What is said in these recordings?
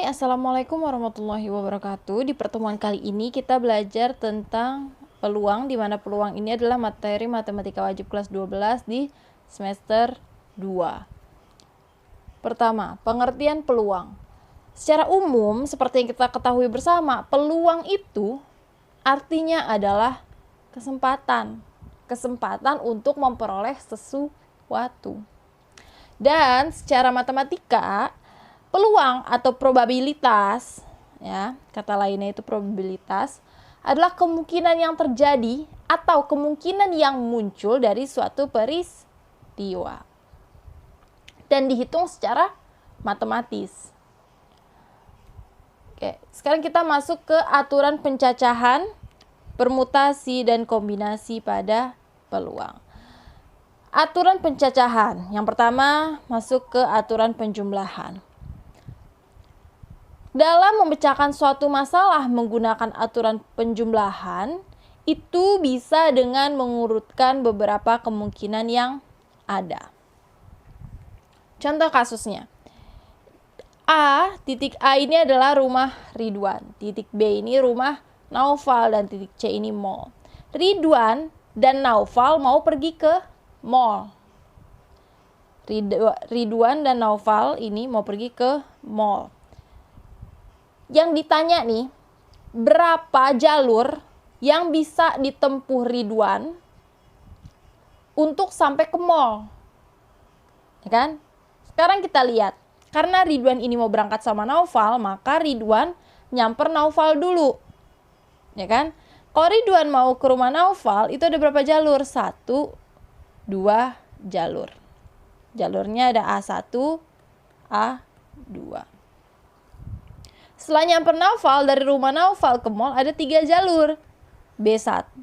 Assalamualaikum warahmatullahi wabarakatuh. Di pertemuan kali ini kita belajar tentang peluang, di mana peluang ini adalah materi matematika wajib kelas 12 di semester 2. Pertama, pengertian peluang. Secara umum, seperti yang kita ketahui bersama, peluang itu artinya adalah kesempatan. Kesempatan untuk memperoleh sesuatu. Dan secara matematika, peluang atau probabilitas, ya, kata lainnya itu probabilitas, adalah kemungkinan yang terjadi atau kemungkinan yang muncul dari suatu peristiwa. Dan dihitung secara matematis. Oke, sekarang kita masuk ke aturan pencacahan, permutasi, dan kombinasi pada peluang. Aturan pencacahan. Yang pertama, masuk ke aturan penjumlahan. Dalam memecahkan suatu masalah menggunakan aturan penjumlahan, itu bisa dengan mengurutkan beberapa kemungkinan yang ada. Contoh kasusnya. Titik A ini adalah rumah Ridwan. Titik B ini rumah Naufal dan titik C ini mall. Ridwan dan Naufal mau pergi ke mall. Ridwan dan Naufal ini mau pergi ke mall. Yang ditanya nih, berapa jalur yang bisa ditempuh Ridwan untuk sampai ke mall? Ya kan? Sekarang kita lihat. Karena Ridwan ini mau berangkat sama Naufal, maka Ridwan nyamper Naufal dulu. Ya kan? Kalau Ridwan mau ke rumah Naufal, itu ada berapa jalur? 1, 2 jalur. Jalurnya ada A1, A2. Setelah nyamper Naufal, dari rumah Naufal ke mall ada 3 jalur. B1,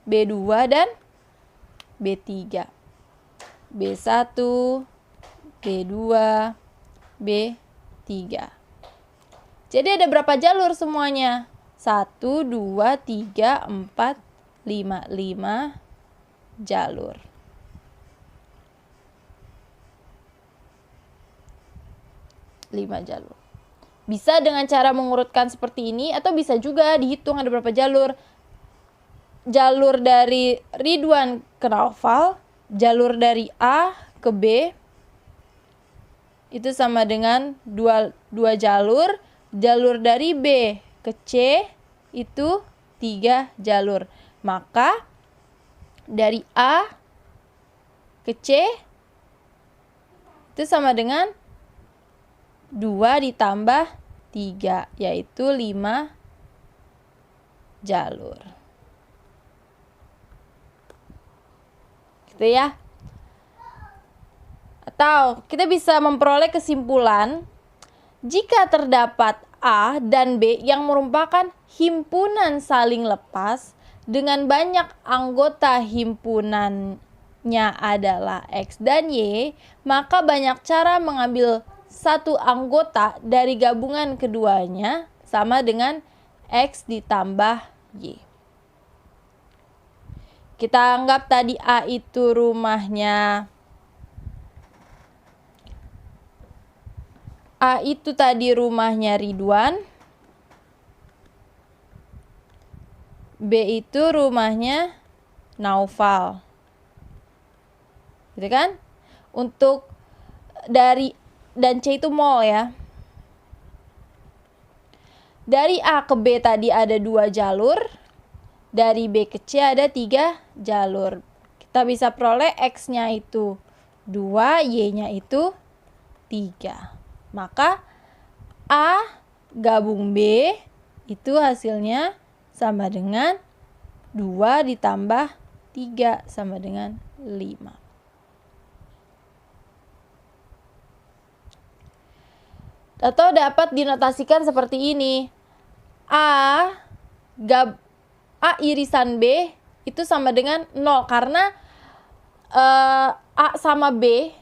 B2, dan B3. B1, B2, B3. Jadi ada berapa jalur semuanya? 1, 2, 3, 4, 5. 5 jalur. Bisa dengan cara mengurutkan seperti ini, atau bisa juga dihitung ada berapa jalur. Jalur dari Ridwan ke Naufal, jalur dari A ke B, itu sama dengan 2 jalur. Jalur dari B ke C, itu 3 jalur. Maka dari A ke C, itu sama dengan 2 ditambah 3, yaitu 5 jalur. Gitu ya. Atau kita bisa memperoleh kesimpulan jika terdapat A dan B yang merupakan himpunan saling lepas dengan banyak anggota himpunannya adalah X dan Y, maka banyak cara mengambil satu anggota dari gabungan keduanya sama dengan X ditambah Y. Kita anggap tadi A itu rumahnya. A itu tadi rumahnya Ridwan. B itu rumahnya Naufal. Gitu kan? Untuk dari dan C itu mall ya. Dari A ke B tadi ada 2 jalur. Dari B ke C ada 3 jalur. Kita bisa peroleh X-nya itu 2, Y-nya itu 3. Maka A gabung B itu hasilnya sama dengan 2 ditambah 3 sama dengan 5. Atau dapat dinotasikan seperti ini. A irisan B itu sama dengan 0. Karena A sama B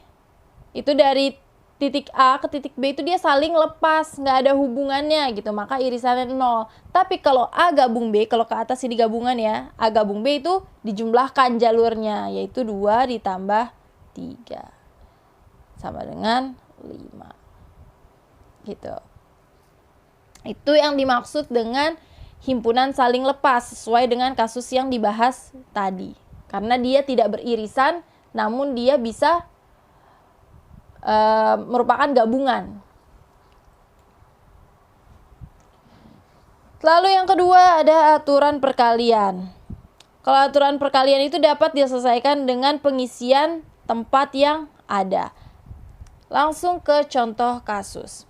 itu dari titik A ke titik B itu dia saling lepas, nggak ada hubungannya gitu. Maka irisannya 0. Tapi kalau A gabung B, kalau ke atas ini gabungan ya, A gabung B itu dijumlahkan jalurnya, yaitu 2 ditambah 3 sama dengan 5. gitu. Itu yang dimaksud dengan himpunan saling lepas sesuai dengan kasus yang dibahas tadi. Karena dia tidak beririsan, namun dia bisa merupakan gabungan. Lalu yang kedua ada aturan perkalian. Kalau aturan perkalian itu dapat diselesaikan dengan pengisian tempat yang ada. Langsung ke contoh kasus.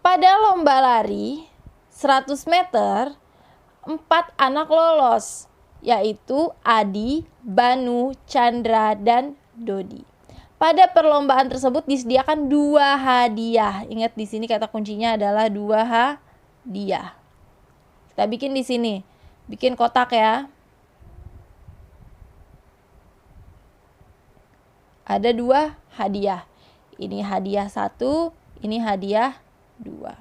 Pada lomba lari 100 meter, 4 anak lolos, yaitu Adi, Banu, Chandra, dan Dodi. Pada perlombaan tersebut disediakan 2 hadiah. Ingat di sini kata kuncinya adalah 2 hadiah. Kita bikin di sini. Bikin kotak ya. Ada 2 hadiah. Ini hadiah 1, ini hadiah 2.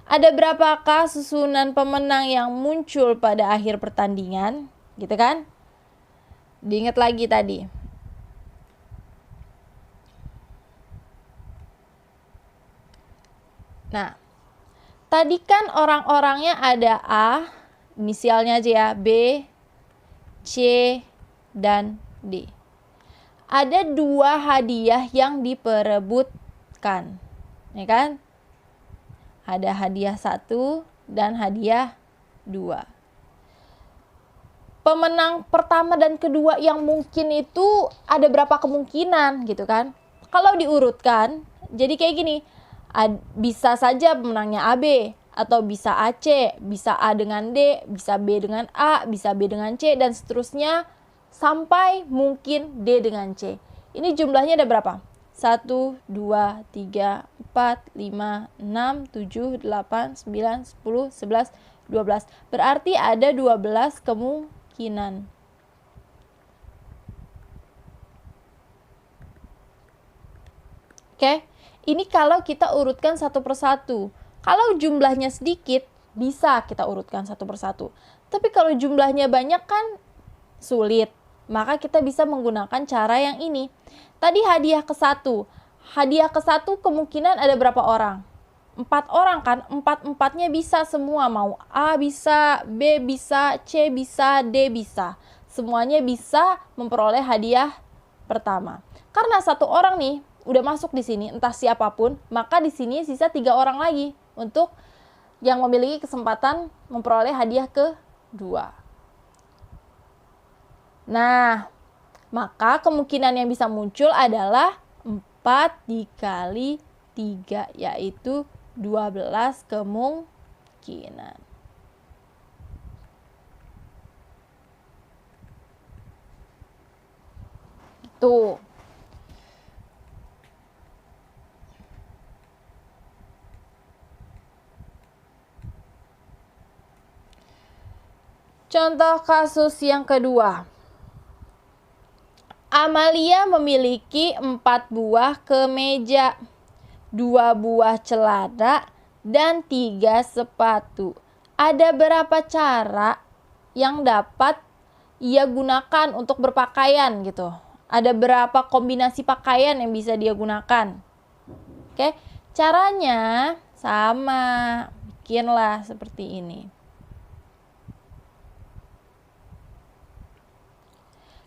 Ada berapakah susunan pemenang yang muncul pada akhir pertandingan? Gitu kan? Diingat lagi tadi. Nah, tadi kan orang-orangnya ada A, inisialnya aja ya, B, C, dan D. Ada 2 hadiah yang diperebutkan, ya kan? Ada hadiah 1 dan hadiah 2. Pemenang pertama dan kedua yang mungkin itu ada berapa kemungkinan gitu kan? Kalau diurutkan, jadi kayak gini, bisa saja pemenangnya AB, atau bisa AC, bisa A dengan D, bisa B dengan A, bisa B dengan C, dan seterusnya sampai mungkin D dengan C. Ini jumlahnya ada berapa? 1, 2, 3, 4, 5, 6, 7, 8, 9, 10, 11, 12. Berarti ada 12 kemungkinan. Oke, ini kalau kita urutkan satu persatu. Kalau jumlahnya sedikit, bisa kita urutkan satu persatu. Tapi kalau jumlahnya banyak kan sulit. Maka kita bisa menggunakan cara yang ini. Tadi hadiah ke-1. Hadiah ke-1 kemungkinan ada berapa orang? 4 orang kan? 4-4-nya bisa semua. Mau A bisa, B bisa, C bisa, D bisa. Semuanya bisa memperoleh hadiah pertama. Karena 1 orang nih udah masuk di sini, entah siapapun, maka di sini sisa 3 orang lagi untuk yang memiliki kesempatan memperoleh hadiah kedua. Nah, maka kemungkinan yang bisa muncul adalah 4 dikali 3, yaitu 12 kemungkinan. Tuh. Contoh kasus yang kedua. Amalia memiliki 4 buah kemeja, 2 buah celana, dan 3 sepatu. Ada berapa cara yang dapat ia gunakan untuk berpakaian gitu? Ada berapa kombinasi pakaian yang bisa dia gunakan? Oke, caranya sama. Bikinlah seperti ini.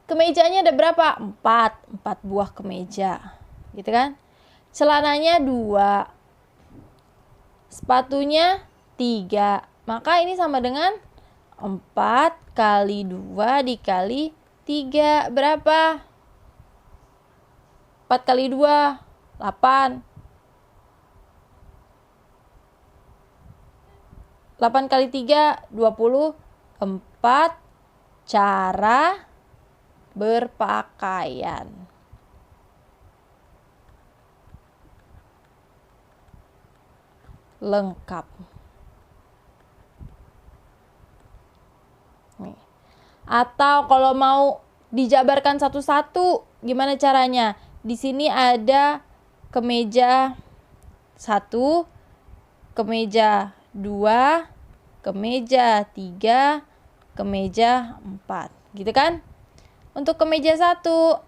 Kemejanya ada berapa? 4 buah kemeja. Gitu kan? Celananya 2. Sepatunya 3. Maka ini sama dengan 4 kali 2 dikali 3. Berapa? 4 kali 2, 8. 8 kali 3, 24 cara berpakaian. Lengkap. Nih. Atau kalau mau dijabarkan satu-satu, gimana caranya? Di sini ada kemeja 1, kemeja 2, kemeja 3, kemeja 4. Gitu kan? Untuk kemeja 1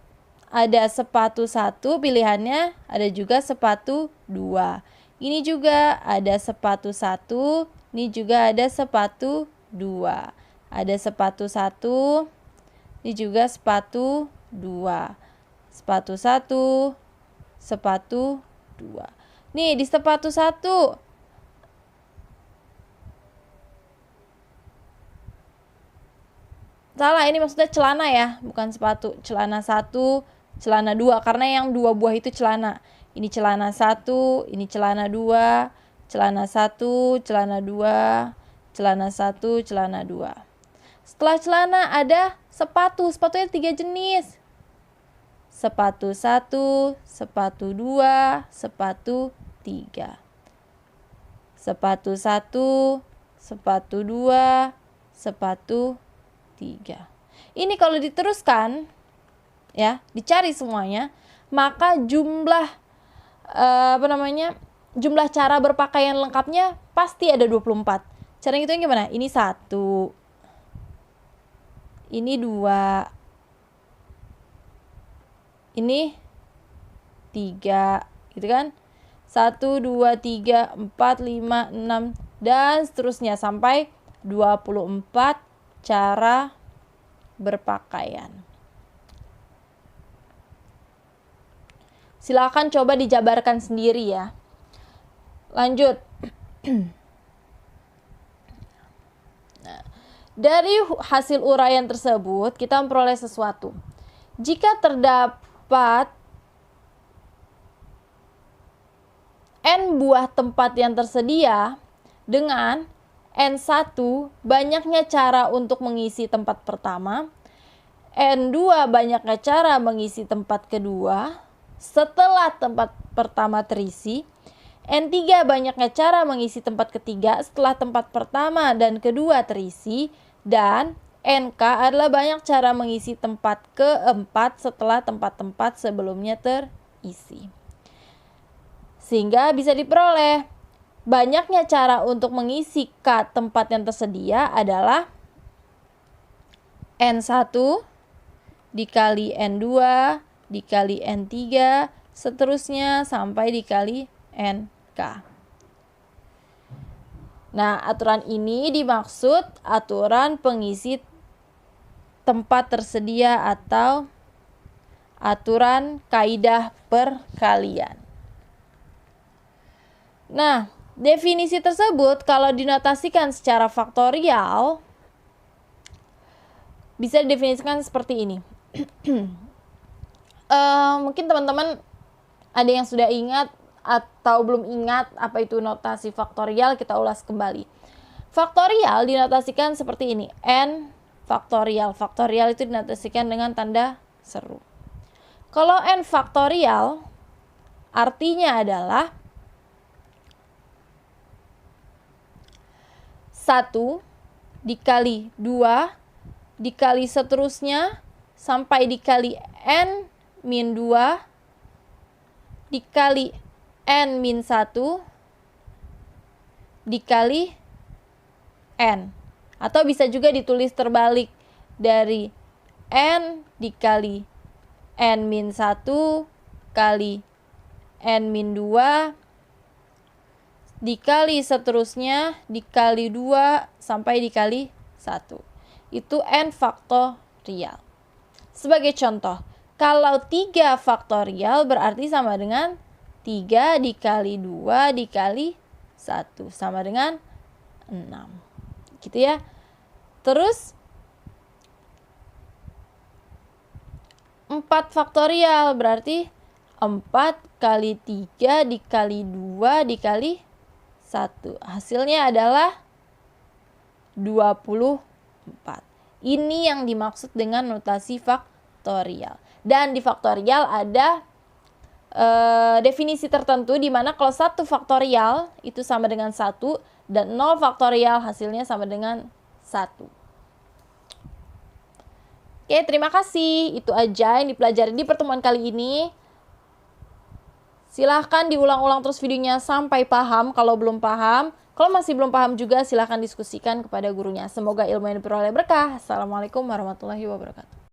ada sepatu 1 pilihannya, ada juga sepatu 2. Ini juga ada sepatu 1, ini juga ada sepatu 2. Ada sepatu 1, ini juga sepatu 2. Sepatu 1, sepatu 2. Nih di sepatu 1 salah, ini maksudnya celana ya, bukan sepatu. Celana 1, celana 2, karena yang 2 buah itu celana. Ini celana 1, ini celana 2, celana 1, celana 2, celana 1, celana 2. Setelah celana ada sepatu. Sepatunya 3 jenis. Sepatu 1, sepatu 2, sepatu 3. Sepatu 1, sepatu 2, sepatu 3. Ini kalau diteruskan ya, dicari semuanya, maka jumlah jumlah cara berpakaian lengkapnya pasti ada 24. Cara ngitungnya gimana? Ini 1, ini 2, ini 3, gitu kan? 1, 2, 3, 4, 5, 6, dan seterusnya sampai 24 cara berpakaian. Silakan coba dijabarkan sendiri ya. Lanjut. Nah, dari hasil uraian tersebut kita memperoleh sesuatu. Jika terdapat N buah tempat yang tersedia dengan N1 banyaknya cara untuk mengisi tempat pertama, N2 banyaknya cara mengisi tempat kedua setelah tempat pertama terisi, N3 banyaknya cara mengisi tempat ketiga setelah tempat pertama dan kedua terisi, dan NK adalah banyak cara mengisi tempat keempat setelah tempat-tempat sebelumnya terisi. Sehingga bisa diperoleh banyaknya cara untuk mengisi K tempat yang tersedia adalah N1 dikali N2 dikali N3 seterusnya sampai dikali NK. Nah, aturan ini dimaksud aturan pengisi tempat tersedia atau aturan kaidah perkalian. Nah, definisi tersebut kalau dinotasikan secara faktorial bisa didefinisikan seperti ini. Mungkin teman-teman ada yang sudah ingat atau belum ingat apa itu notasi faktorial, kita ulas kembali. Faktorial dinotasikan seperti ini, N faktorial. Faktorial itu dinotasikan dengan tanda seru. Kalau N faktorial artinya adalah 1 dikali 2 dikali seterusnya sampai dikali N min 2 dikali N min 1 dikali N. Atau bisa juga ditulis terbalik dari N dikali N min 1 kali N min 2 dikali seterusnya dikali 2 sampai dikali 1. Itu N faktorial. Sebagai contoh, kalau 3 faktorial berarti sama dengan 3 dikali 2 dikali 1 sama dengan 6. Gitu ya. Terus 4 faktorial berarti 4 kali 3 dikali 2 dikali 1. Hasilnya adalah 24. Ini yang dimaksud dengan notasi faktorial. Dan di faktorial ada definisi tertentu di mana kalau 1 faktorial itu sama dengan 1 dan 0 faktorial hasilnya sama dengan 1. Oke, terima kasih. Itu aja yang dipelajari di pertemuan kali ini. Silahkan diulang-ulang terus videonya sampai paham. Kalau belum paham, kalau masih belum paham juga silahkan diskusikan kepada gurunya. Semoga ilmu yang diperoleh berkah. Assalamualaikum warahmatullahi wabarakatuh.